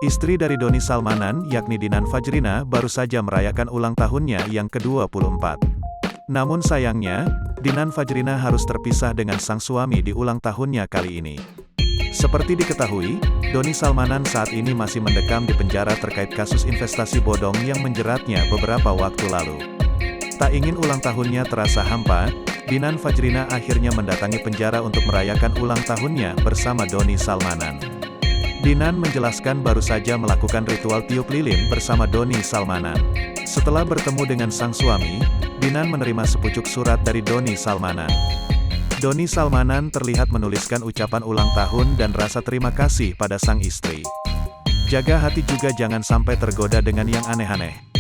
Istri dari Doni Salmanan, yakni Dinan Fajrina, baru saja merayakan ulang tahunnya yang ke-24. Namun sayangnya, Dinan Fajrina harus terpisah dengan sang suami di ulang tahunnya kali ini. Seperti diketahui, Doni Salmanan saat ini masih mendekam di penjara terkait kasus investasi bodong yang menjeratnya beberapa waktu lalu. Tak ingin ulang tahunnya terasa hampa, Dinan Fajrina akhirnya mendatangi penjara untuk merayakan ulang tahunnya bersama Doni Salmanan. Dinan menjelaskan baru saja melakukan ritual tiup lilin bersama Doni Salmanan. Setelah bertemu dengan sang suami, Dinan menerima sepucuk surat dari Doni Salmanan. Doni Salmanan terlihat menuliskan ucapan ulang tahun dan rasa terima kasih pada sang istri. Jaga hati juga, jangan sampai tergoda dengan yang aneh-aneh.